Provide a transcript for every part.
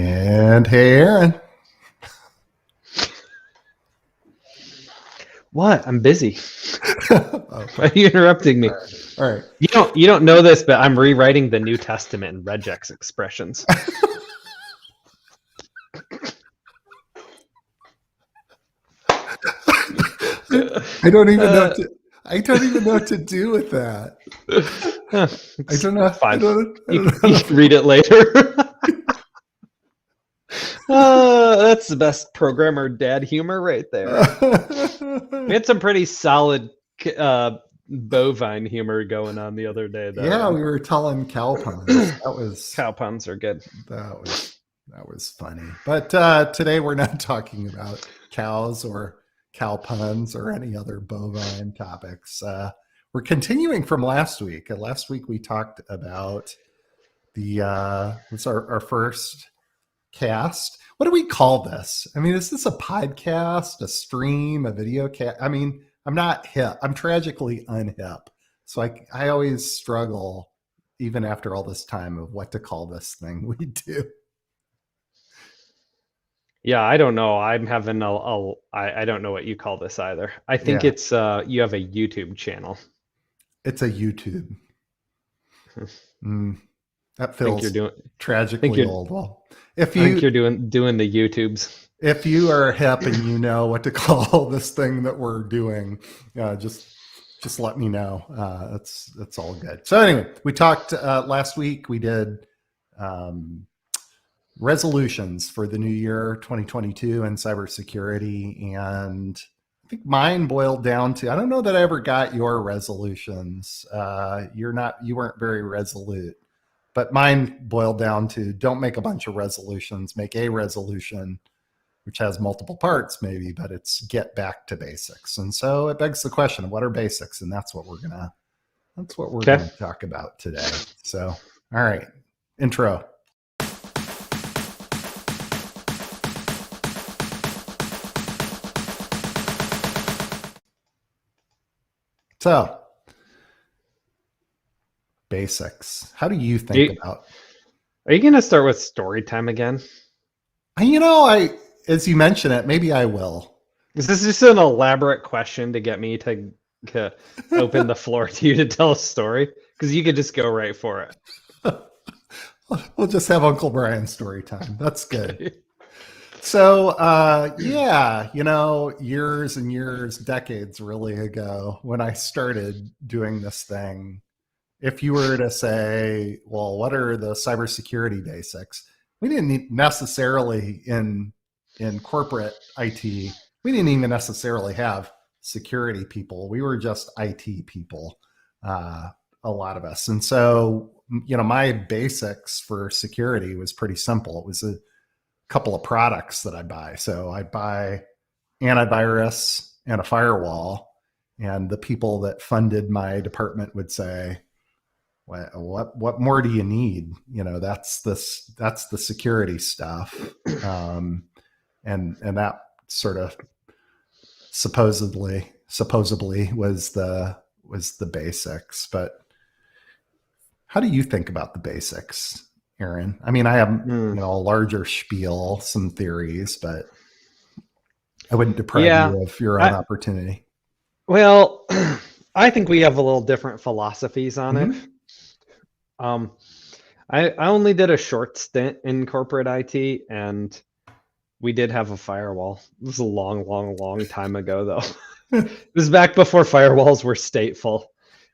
And hey, Aaron. What? I'm busy. Oh, Why are you interrupting me? all right. You don't know this, but I'm rewriting the New Testament in regex expressions. I don't even know. I don't even know what to do with that. I don't know. Fine. I don't You know. can read it later. That's the best programmer dad humor right there. We had some pretty solid bovine humor going on the other day, though. Yeah, we were telling cow puns. Cow puns are good. That was funny. But today we're not talking about cows or cow puns or any other bovine topics. We're continuing from last week. Last week we talked about it's our first cast. What do we call this? I mean, is this a podcast, a stream, a video cast? I mean, I'm not hip. I'm tragically unhip. So I always struggle, even after all this time, of what to call this thing we do. Yeah, I don't know. I'm having I don't know what you call this either. I think it's you have a YouTube channel. It's a YouTube. That I think feels you're doing tragically old. Well, I think you're doing the YouTubes. If you are hip and you know what to call this thing that we're doing, just let me know. That's all good. So anyway, we talked last week. We did resolutions for the new year 2022 in cybersecurity, and I think mine boiled down to, I don't know that I ever got your resolutions. You weren't very resolute, but mine boiled down to, don't make a bunch of resolutions, make a resolution, which has multiple parts maybe, but it's get back to basics. And so it begs the question, what are basics? And that's what we're gonna talk about today. So, all right, intro. So, basics. How do you think about? Are you going to start with story time again? As you mention it, maybe I will. Is this just an elaborate question to get me to open the floor to you to tell a story? Because you could just go right for it. We'll just have Uncle Brian's story time. That's good. So, years and years, decades really ago, when I started doing this thing, if you were to say, well, what are the cybersecurity basics? We didn't necessarily in corporate IT, we didn't even necessarily have security people. We were just IT people, a lot of us. And so, my basics for security was pretty simple. It was a couple of products that I buy. So I buy antivirus and a firewall, and the people that funded my department would say, what more do you need? That's the security stuff. And that sort of supposedly was the basics. But how do you think about the basics, Aaron? I mean, I have a larger spiel, some theories, but I wouldn't deprive you of your own opportunity. Well, I think we have a little different philosophies on it. I only did a short stint in corporate IT, and we did have a firewall. It was a long time ago, though. It was back before firewalls were stateful,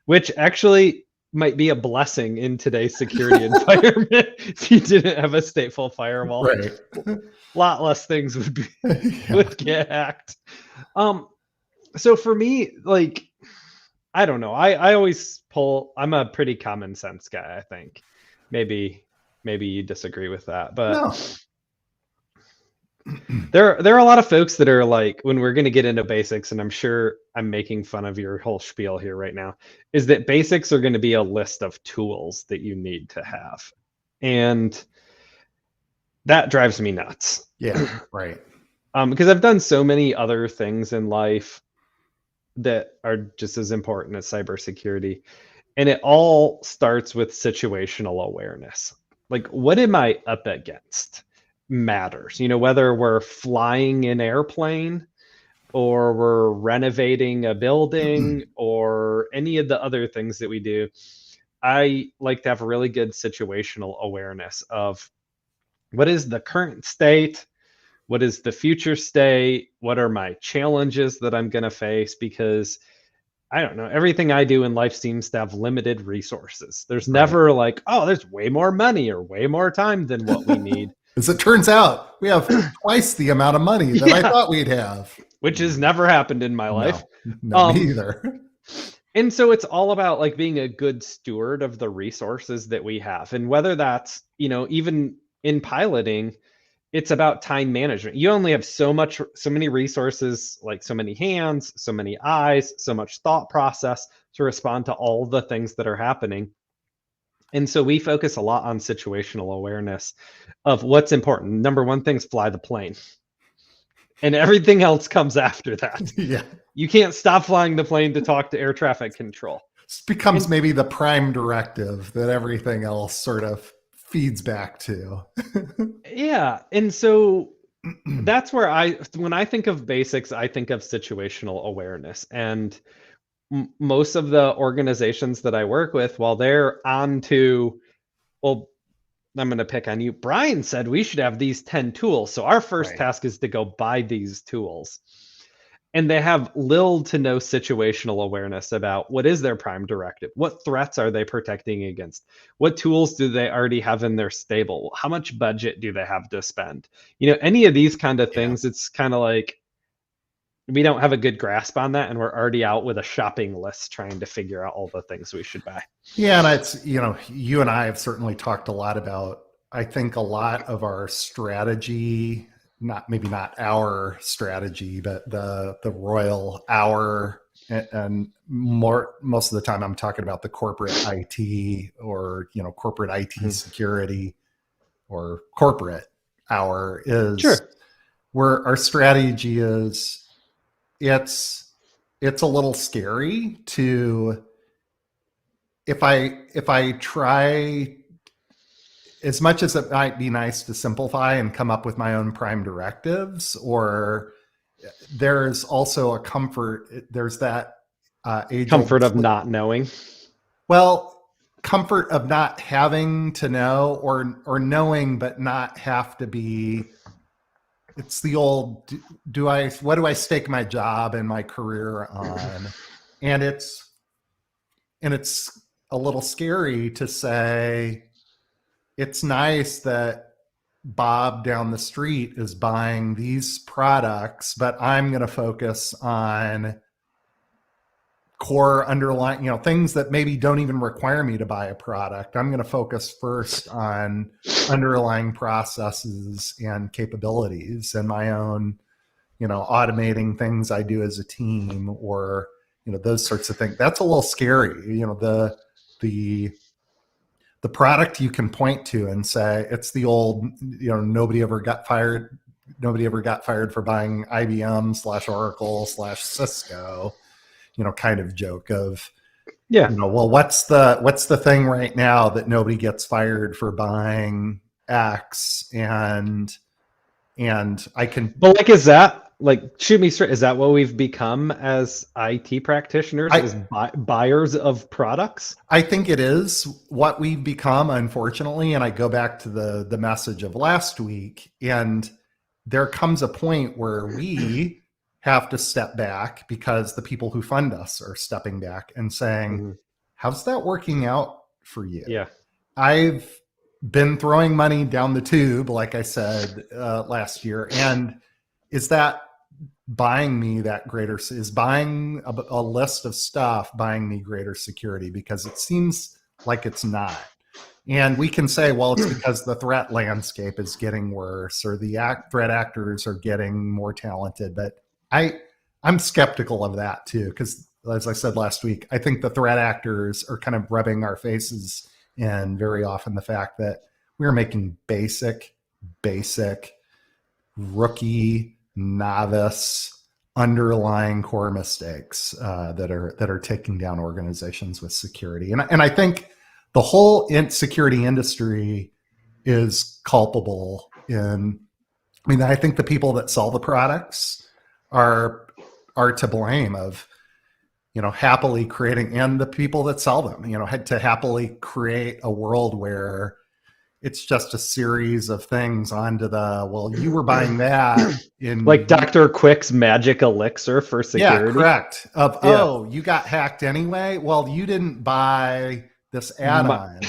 which actually might be a blessing in today's security environment. If you didn't have a stateful firewall, right, a lot less things would get hacked. So for me, like, I don't know. I always I'm a pretty common sense guy, I think. Maybe you disagree with that, but no. There are a lot of folks that are like, when we're going to get into basics, and I'm sure I'm making fun of your whole spiel here right now, is that basics are going to be a list of tools that you need to have. And that drives me nuts. Yeah, right. Because I've done so many other things in life that are just as important as cybersecurity. And it all starts with situational awareness. Like, what am I up against? matters. Whether we're flying an airplane or we're renovating a building or any of the other things that we do, I like to have a really good situational awareness of what is the current state, what is the future state, what are my challenges that I'm going to face, because I don't know, everything I do in life seems to have limited resources. There's Right. never like, oh, there's way more money or way more time than what we need. As it turns out, we have twice the amount of money that I Yeah, thought we'd have. which has never happened in my life. No, no, me Um, either. and so it's all about like being a good steward of the resources that we have. And whether that's, even in piloting, it's about time management. You only have so many resources, like so many hands, so many eyes, so much thought process to respond to all the things that are happening. And so we focus a lot on situational awareness of what's important. Number one thing is fly the plane, and everything else comes after that. Yeah. You can't stop flying the plane to talk to air traffic control. This becomes And maybe the prime directive that everything else sort of feeds back to. yeah, and so that's where when I think of basics, I think of situational awareness. And most of the organizations that I work with, while they're on to, well, I'm going to pick on you. Brian said we should have these 10 tools. So our first Right. task is to go buy these tools. And they have little to no situational awareness about what is their prime directive? What threats are they protecting against? What tools do they already have in their stable? How much budget do they have to spend? Any of these kind of Yeah. things, it's kind of like we don't have a good grasp on that. And we're already out with a shopping list trying to figure out all the things we should buy. Yeah. And it's, you and I have certainly talked a lot about, I think a lot of our strategy, maybe not our strategy, but the royal our, and most of the time I'm talking about the corporate IT or, corporate IT Mhm. security or corporate our is Sure. where our strategy is it's a little scary to if I try as much as it might be nice to simplify and come up with my own prime directives, or there's also a comfort, there's that age old, Comfort of not knowing. well, comfort of not having to know, or knowing but not have to be. It's the old, what do I stake my job and my career on? And it's a little scary to say it's nice that Bob down the street is buying these products, but I'm going to focus on core underlying, things that maybe don't even require me to buy a product. I'm going to focus first on underlying processes and capabilities and my own, automating things I do as a team, or, those sorts of things. That's a little scary. The product you can point to and say it's the old, nobody ever got fired for buying IBM/Oracle/Cisco, kind of joke of, Yeah. well, what's the thing right now that nobody gets fired for buying X, and I can, But like, is that like, shoot me straight? Is that what we've become as IT practitioners? Is buyers of products? I think it is what we've become, unfortunately. And I go back to the message of last week, and there comes a point where we have to step back because the people who fund us are stepping back and saying, Mhm. how's that working out for you? Yeah. I've been throwing money down the tube, like I said last year. And is that buying me that greater, is buying a list of stuff buying me greater security? Because it seems like it's not. And we can say, well, it's because the threat landscape is getting worse, or the threat actors are getting more talented. But I'm skeptical of that too, because as I said last week, I think the threat actors are kind of rubbing our faces in very often the fact that we're making basic rookie, novice, underlying core mistakes that are taking down organizations with security. And I think the whole security industry is culpable in, I mean, I think the people that sell the products are to blame of, happily creating, and the people that sell them, had to happily create a world where it's just a series of things onto the, well, you were buying that Like in, Dr. Quick's magic elixir for yeah, security. correct. Of, Yeah. oh, you got hacked anyway. Well, you didn't buy this My- add-on,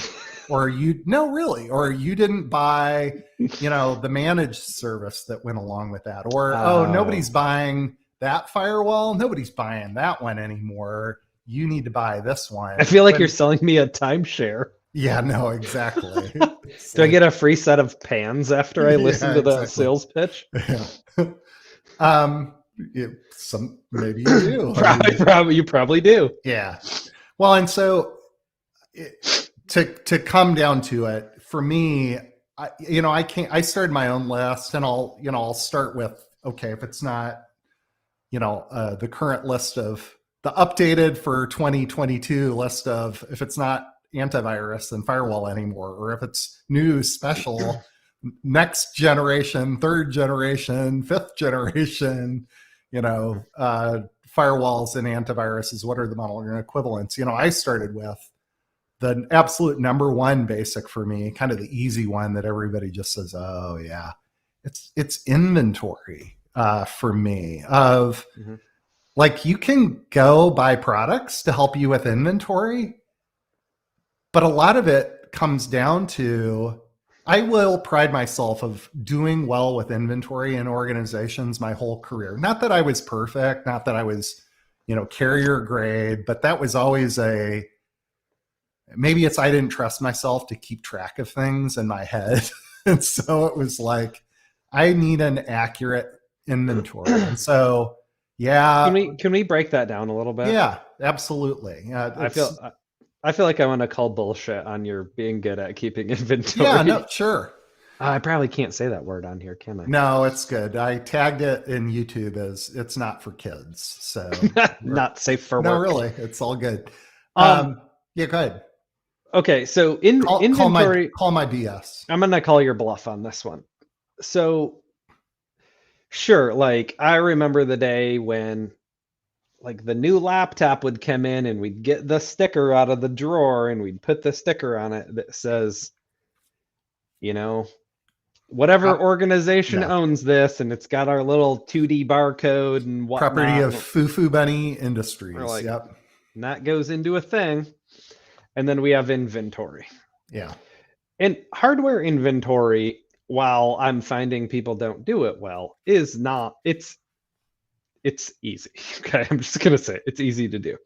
or no, really, or you didn't buy, the managed service that went along with that, or oh, nobody's buying that firewall. Nobody's buying that one anymore. You need to buy this one. I feel like you're selling me a timeshare. Yeah, no, exactly. Do I get a free set of pans after I listen Yeah, to the exactly. sales pitch? Yeah. Maybe you do. You probably do. Yeah. Well, and so to come down to it, for me, I started my own list, and I'll start with, okay, if it's not, the current list of the updated for 2022 list of, if it's not antivirus and firewall anymore, or if it's new special next generation, third generation, fifth generation, firewalls and antiviruses, what are the modern equivalents? I started with the absolute number one basic for me, kind of the easy one that everybody just says, oh yeah, it's inventory for me of, like, you can go buy products to help you with inventory, but a lot of it comes down to, I will pride myself of doing well with inventory in organizations my whole career. Not that I was perfect, not that I was, carrier grade, but that was always maybe it's, I didn't trust myself to keep track of things in my head. And so it was like, I need an accurate inventory. And so, yeah. Can we break that down a little bit? Yeah, absolutely. I feel like I want to call bullshit on your being good at keeping inventory. Yeah, no, sure. I probably can't say that word on here, can I? No, it's good. I tagged it in YouTube as it's not for kids. So not safe for work. No, really. It's all good. Yeah, go ahead. Okay, so inventory. Call my BS. I'm gonna call your bluff on this one. So sure, like I remember the day when like the new laptop would come in and we'd get the sticker out of the drawer and we'd put the sticker on it that says, whatever organization owns this, and it's got our little 2D barcode and whatnot. Property of Foo Bunny Industries. Like, yep. And that goes into a thing. And then we have inventory. Yeah. And hardware inventory, while I'm finding people don't do it well, is not, it's easy. Okay, I'm just going to say it's easy to do.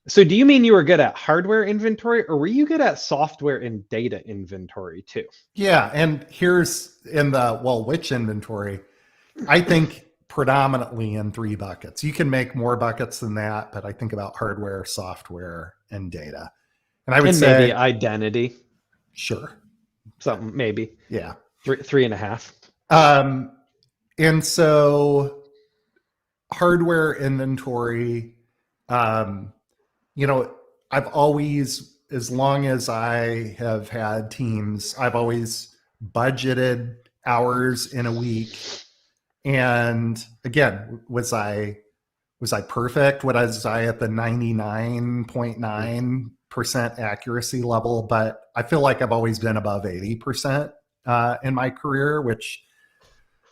So do you mean you were good at hardware inventory, or were you good at software and data inventory too? Yeah, and here's which inventory? I think predominantly in 3 buckets. You can make more buckets than that, but I think about hardware, software, and data. And I would say maybe identity. Sure. Something maybe. Yeah. 3.5. And so hardware inventory, I've always, as long as I have had teams, I've always budgeted hours in a week. And again, was I perfect? Was I at the 99.9% accuracy level? But I feel like I've always been above 80% in my career, which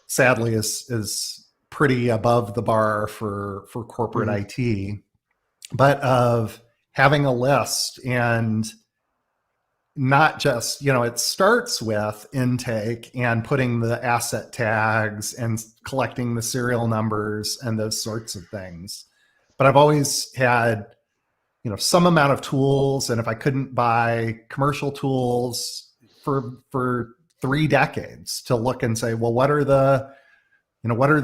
sadly is pretty above the bar for corporate IT. But of having a list, and not just, it starts with intake and putting the asset tags and collecting the serial numbers and those sorts of things. But I've always had, some amount of tools. And if I couldn't buy commercial tools for 3 decades, to look and say, well, what are the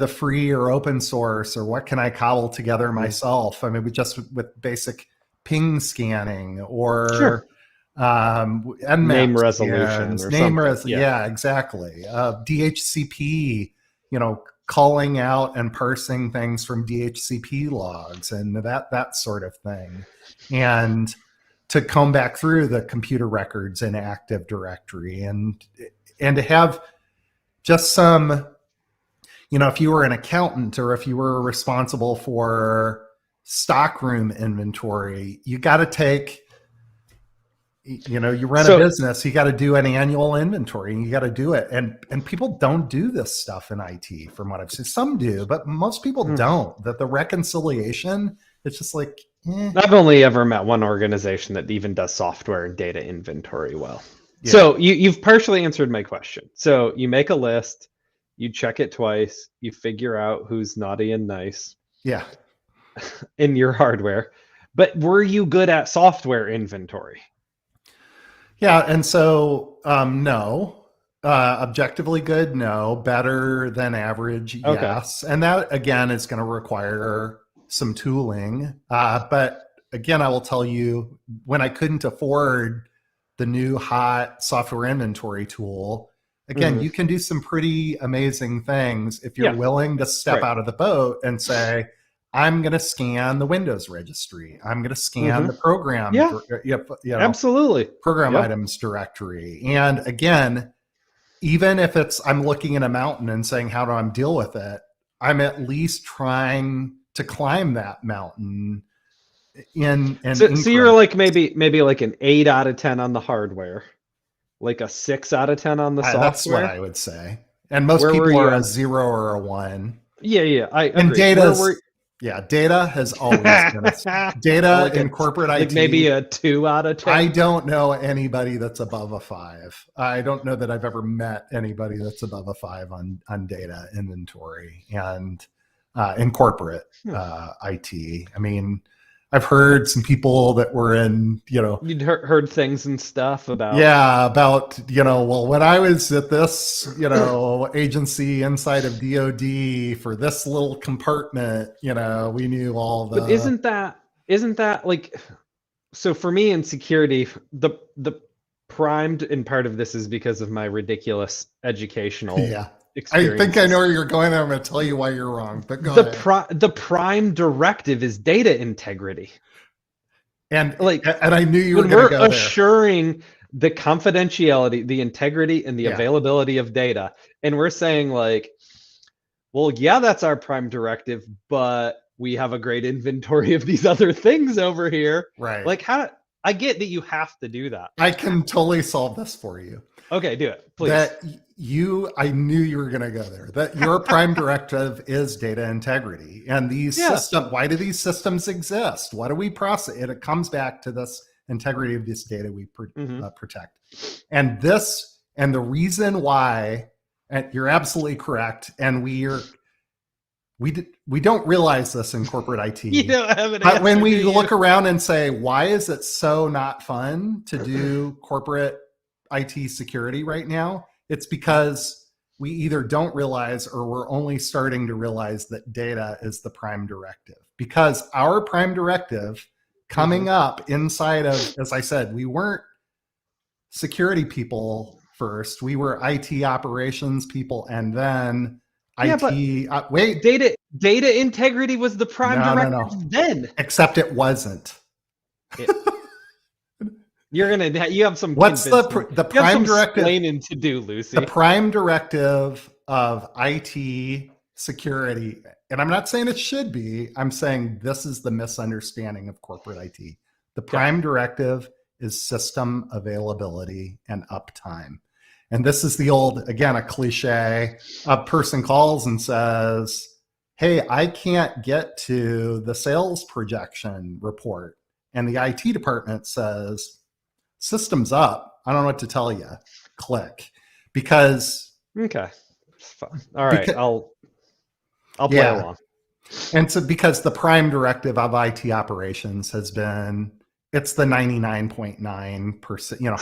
free or open source, or what can I cobble together myself? I mean, with basic ping scanning, or sure. Name resolution or something. Yeah, exactly. DHCP, calling out and parsing things from DHCP logs and that sort of thing. And to comb back through the computer records in Active Directory. And and to have just some, if you were an accountant or if you were responsible for stockroom inventory, you got to take, you run a business, you got to do an annual inventory, and you got to do it. And people don't do this stuff in IT from what I've seen. Some do, but most people don't. That the reconciliation, it's just like, I've only ever met one organization that even does software and data inventory well. Yeah. So you've partially answered my question. So you make a list, you check it twice, you figure out who's naughty and nice. Yeah. In your hardware. But were you good at software inventory? Yeah. And so, no. Objectively good, no. Better than average, yes. And that, again, is going to require some tooling. But again, I will tell you, when I couldn't afford the new hot software inventory tool, again, you can do some pretty amazing things if you're willing to step out of the boat and say, I'm going to scan the Windows registry. I'm going to scan the program, absolutely, program items directory. And again, even if I'm looking at a mountain and saying, how do I deal with it? I'm at least trying to climb that mountain. So you're like maybe like an 8 out of 10 on the hardware, like a 6 out of 10 on the software. That's what I would say. And most people are a 0 or a 1. Yeah, I agree. And data has always been data like in corporate IT. Maybe a 2 out of 10. I don't know anybody that's above a 5. I don't know that I've ever met anybody that's above a 5 on data inventory and in corporate IT. I mean, I've heard some people that were in, you'd heard things and stuff about, well, when I was at this, agency inside of DoD for this little compartment, we knew all the. But isn't that like, so for me in security, the primed, and part of this is because of my ridiculous educational I think I know where you're going. I'm going to tell you why you're wrong, but go ahead. The prime directive is data integrity. And I knew you were going to go there. We're assuring the confidentiality, the integrity, and the availability of data. And we're saying like, well, yeah, that's our prime directive, but we have a great inventory of these other things over here. Right. Like I get that you have to do that. I can totally solve this for you. Okay, do it, please. I knew you were going to go there. That your prime directive is data integrity. And these systems, why do these systems exist? What do we process? It comes back to this integrity of this data we protect. And the reason why, and you're absolutely correct, and we don't realize this in corporate IT. You don't have an but when we look around and say, why is it so not fun to do corporate IT security right now? It's because we either don't realize or we're only starting to realize that data is the prime directive. Because our prime directive coming up inside of, as I said, we weren't security people first. We were IT operations people, and then IT. Wait, data integrity was the prime directive then. Except it wasn't. You have some. What's the prime directive? Explaining to do, Lucy. The prime directive of IT security, and I'm not saying it should be. I'm saying this is the misunderstanding of corporate IT. The prime directive is system availability and uptime, and this is the old, again, a cliche. A person calls and says, "Hey, I can't get to the sales projection report," and the IT department says, "System's up. I don't know what to tell you. Click." Because okay, fine. All right, I'll play along. And so because the prime directive of IT operations has been, it's the 99.9%.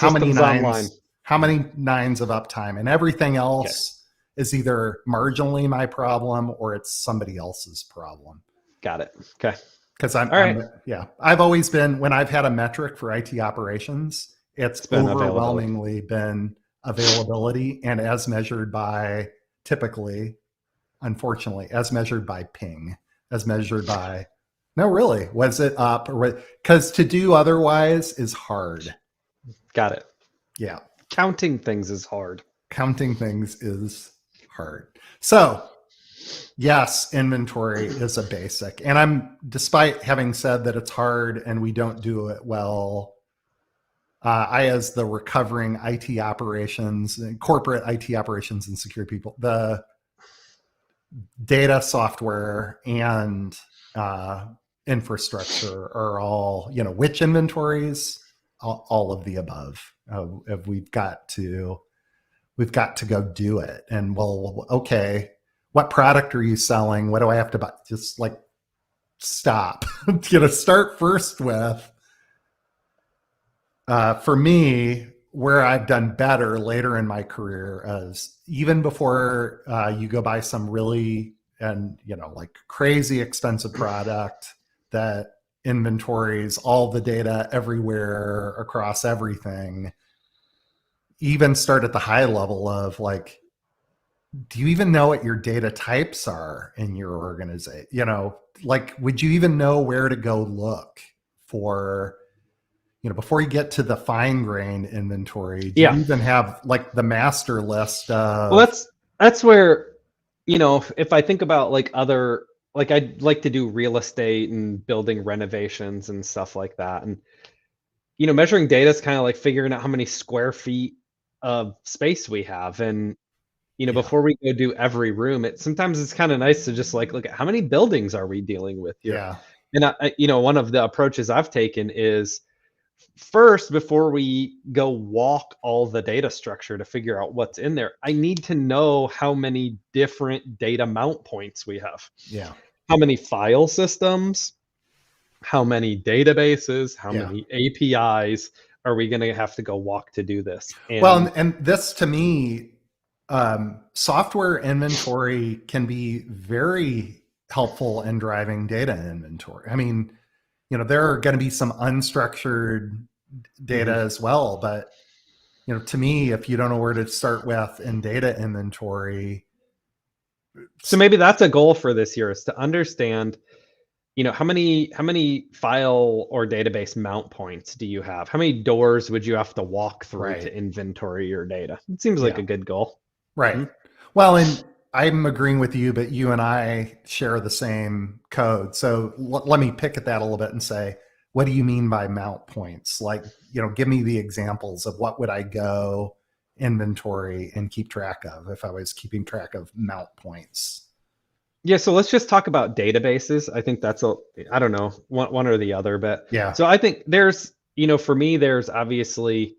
How many nines of uptime, and everything else is either marginally my problem or it's somebody else's problem. Got it. Okay. Because I've always been, when I've had a metric for IT operations, it's been overwhelmingly been availability, and as measured by, typically, unfortunately, as measured by ping, as measured by, no, really, was it up? Because to do otherwise is hard. Got it. Yeah. Counting things is hard. counting things is hard. So yes, inventory is a basic. And despite having said that it's hard and we don't do it well, I, as the recovering IT operations, corporate IT operations and security people, the data, software, and infrastructure are all, which inventories, all of the above. We've got to go do it. And well, okay, what product are you selling? What do I have to buy? Just like stop. Start first with, for me, where I've done better later in my career is even before you go buy some really, and like crazy expensive product that inventories all the data everywhere across everything. Even start at the high level of like, do you even know what your data types are in your organization? Like, would you even know where to go look for, before you get to the fine grained inventory? Do Yeah. you even have like the master list Well, of? that's where, if I think about like other, like I'd like to do real estate and building renovations and stuff like that. And, measuring data is kind of like figuring out how many square feet of space we have. And, Yeah, before we go do every room, sometimes it's kind of nice to just like look at how many buildings are we dealing with here. yeah, And one of the approaches I've taken is first, before we go walk all the data structure to figure out what's in there, I need to know how many different data mount points we have, yeah, how many file systems, how many databases, how yeah. many APIs are we going to have to go walk to do this? Well, And and this to me, software inventory can be very helpful in driving data inventory. I mean, there are going to be some unstructured data mhm. as well, but to me, if you don't know where to start with in data inventory, So maybe that's a goal for this year, is to understand, how many file or database mount points do you have? How many doors would you have to walk through right? to inventory your data? It seems like Yeah, a good goal. right. Mhm. Well, and I'm agreeing with you, but you and I share the same code. So let me pick at that a little bit and say, what do you mean by mount points? Like, give me the examples of what would I go inventory and keep track of if I was keeping track of mount points. Yeah, so let's just talk about databases. I think that's I don't know, one or the other, but Yeah, so I think there's, for me, there's obviously,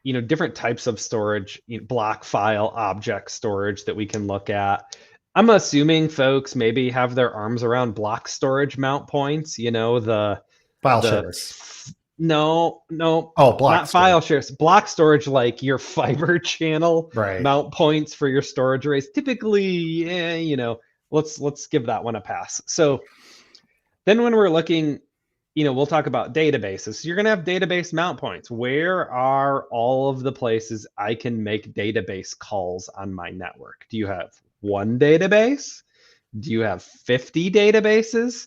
different types of storage, block file object storage that we can look at. I'm assuming folks maybe have their arms around block storage mount points, file the shares. no, no, Oh, block not storage. file shares, block storage, like your fiber channel Right. mount points for your storage arrays. Typically, let's give that one a pass. So then when we're looking, we'll talk about databases. So you're going to have database mount points. Where are all of the places I can make database calls on my network? Do you have one database? Do you have 50 databases?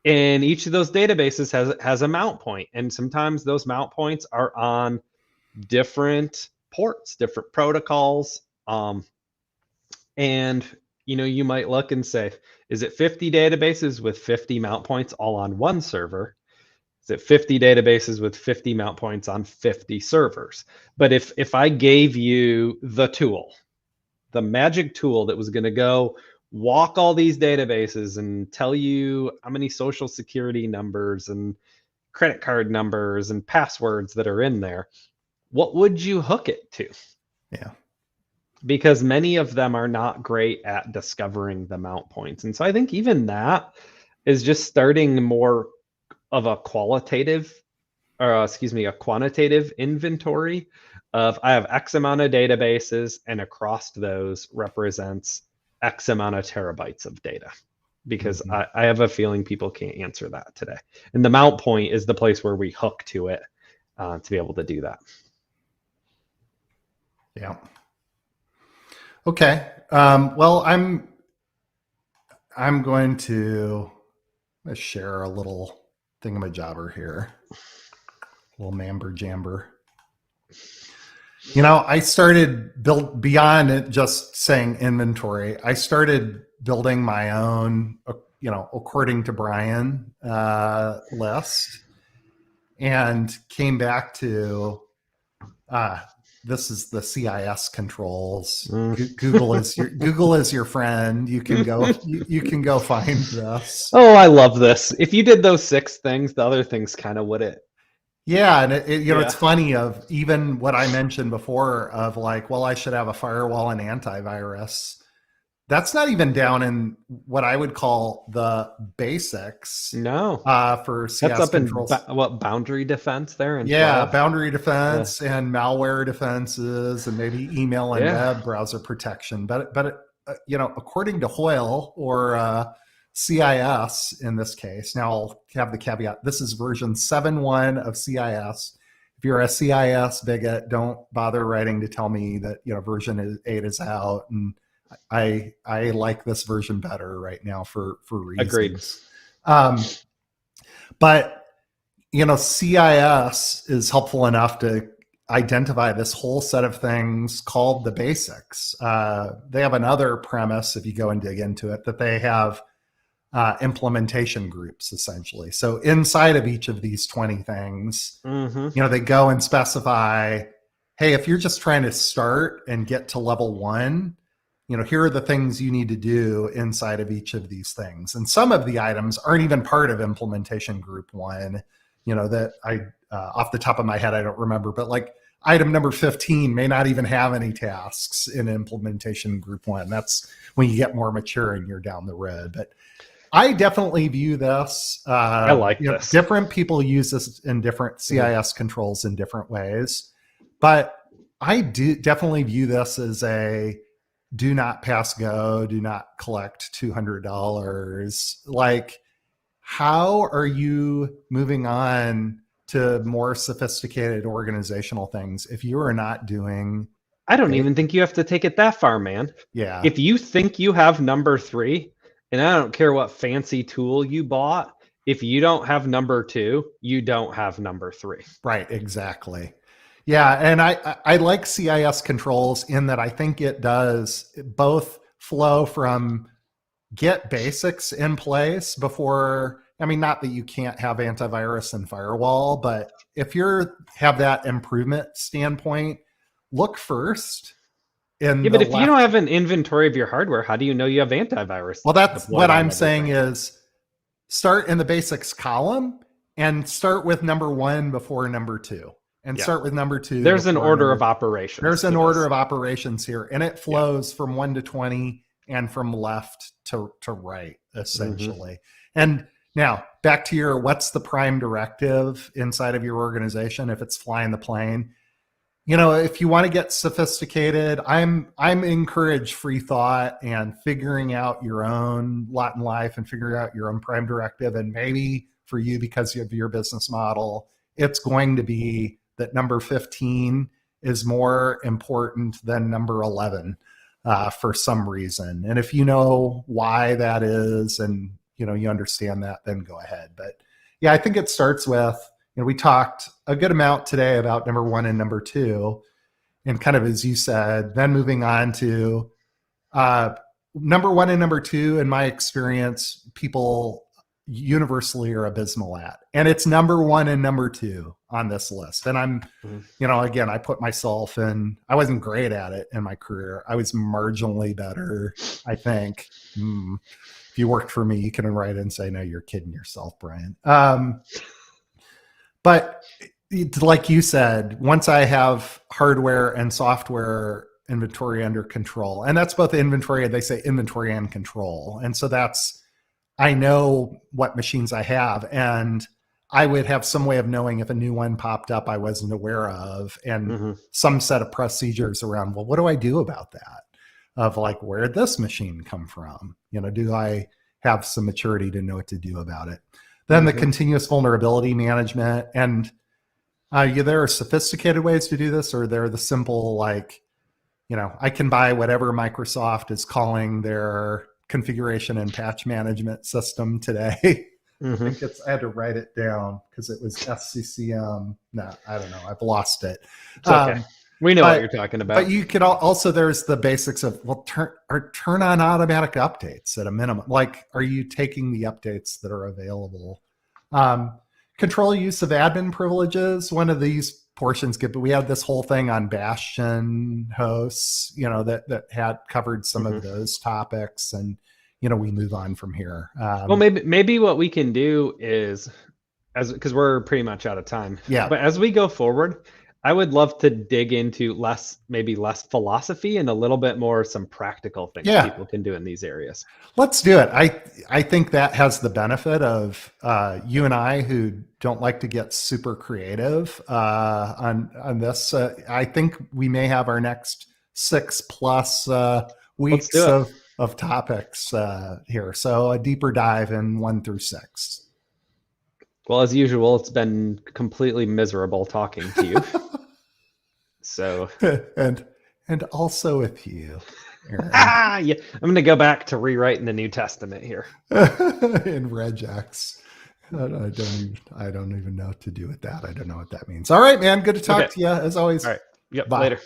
And each of those databases has a mount point. And sometimes those mount points are on different ports, different protocols. And you might look and say, is it 50 databases with 50 mount points all on one server? Is it 50 databases with 50 mount points on 50 servers? But if I gave you the tool, the magic tool that was going to go walk all these databases and tell you how many social security numbers and credit card numbers and passwords that are in there, what would you hook it to? Yeah. Because many of them are not great at discovering the mount points. And so I think even that is just starting more of a qualitative, or excuse me, a quantitative inventory of, I have X amount of databases, and across those represents X amount of terabytes of data. Because Mhm. I have a feeling people can't answer that today. And the mount point is the place where we hook to it to be able to do that. Yeah. Okay. Well, I'm going to share a little thingamajobber here, a little mamber jamber. I started build beyond it just saying inventory. I started building my own, according to Brian list, and came back to uh, this is the CIS controls. Google is your friend. You can go you can go find this. Oh, I love this. If you did those 6 things, the other things kind of would it. Yeah, and it's Yeah. funny of even what I mentioned before of like, well, I should have a firewall and antivirus. That's not even down in what I would call the basics No. for That's CS up in controls. what boundary defense there in Yeah, 12? boundary Yeah. defense and malware defenses, and maybe email and Yeah. web browser protection. But according to Hoyle or CIS in this case, now I'll have the caveat: this is version 7.1 of CIS. If you're a CIS bigot, don't bother writing to tell me that version 8 is out. And I like this version better right now for Agreed. reasons. But CIS is helpful enough to identify this whole set of things called the basics. They have another premise, if you go and dig into it, that they have implementation groups essentially. So inside of each of these 20 things, they go and specify, hey, if you're just trying to start and get to level 1, here are the things you need to do inside of each of these things. And some of the items aren't even part of implementation group 1. That I, off the top of my head, I don't remember, but like item number 15 may not even have any tasks in implementation group 1. That's when you get more mature and you're down the road. But I definitely view this. I like this. Different people use this in different CIS controls in different ways, but I do definitely view this as a do not pass go, do not collect $200. Like, how are you moving on to more sophisticated organizational things if you are not doing? I don't even think you have to take it that far, man. Yeah. If you think you have number 3, and I don't care what fancy tool you bought, if you don't have number 2, you don't have number 3. Right, exactly. Yeah, and I like CIS controls in that I think it does both flow from get basics in place before, not that you can't have antivirus and firewall, but if you have that improvement standpoint, look first in Yeah, but if you don't have an inventory of your hardware, how do you know you have antivirus? Well, that's what I'm saying is start in the basics column and start with number 1 before number 2. And start with number 2. There's an order of operations. There's an order of operations here, and it flows from 1 to 20 and from left to right, essentially. And now back to your what's the prime directive inside of your organization if it's flying the plane. If you want to get sophisticated, I'm encourage free thought and figuring out your own lot in life and figuring out your own prime directive. And maybe for you, because of your business model, it's going to be that number 15 is more important than number 11 for some reason. And if you know why that is and you understand that, then go ahead. But yeah, I think it starts with, we talked a good amount today about number 1 and number 2, and kind of as you said, then moving on to number 1 and number 2, in my experience, people universally are abysmal at. And it's number 1 and number 2 on this list. And I'm, again, I put myself in, I wasn't great at it in my career. I was marginally better, I think. If you worked for me, you can write and say, no, you're kidding yourself, Brian. But like you said, once I have hardware and software inventory under control, and that's both inventory, they say inventory and control. And so I know what machines I have, and I would have some way of knowing if a new one popped up I wasn't aware of, and some set of procedures around, well, what do I do about that? Of like, where did this machine come from? Do I have some maturity to know what to do about it? Then the continuous vulnerability management. And there are sophisticated ways to do this, or they're the simple, like, I can buy whatever Microsoft is calling their configuration and patch management system today. I think I had to write it down because it was SCCM. No, I don't know. I've lost it. It's okay. We know what But you're talking about. but you could also, there's the basics of, well, turn on automatic updates at a minimum. Like, are you taking the updates that are available? Control use of admin privileges. One of these portions but we had this whole thing on Bastion hosts, that had covered some of those topics, and we move on from here. Well, maybe what we can do is, because we're pretty much out of time. Yeah. But as we go forward, I would love to dig into maybe less philosophy and a little bit more some practical things people can do in these areas. Let's do it. I think that has the benefit of you and I, who don't like to get super creative on this. I think we may have our next 6+ weeks of topics here. So a deeper dive in 1 through 6. Well, as usual, it's been completely miserable talking to you. So and also with you, Aaron. Yeah, I'm going to go back to rewriting the New Testament here in regex. I don't even know what to do with that. I don't know what that means. All right, man. Good to talk to you as always. All right. Yep. Bye. Later.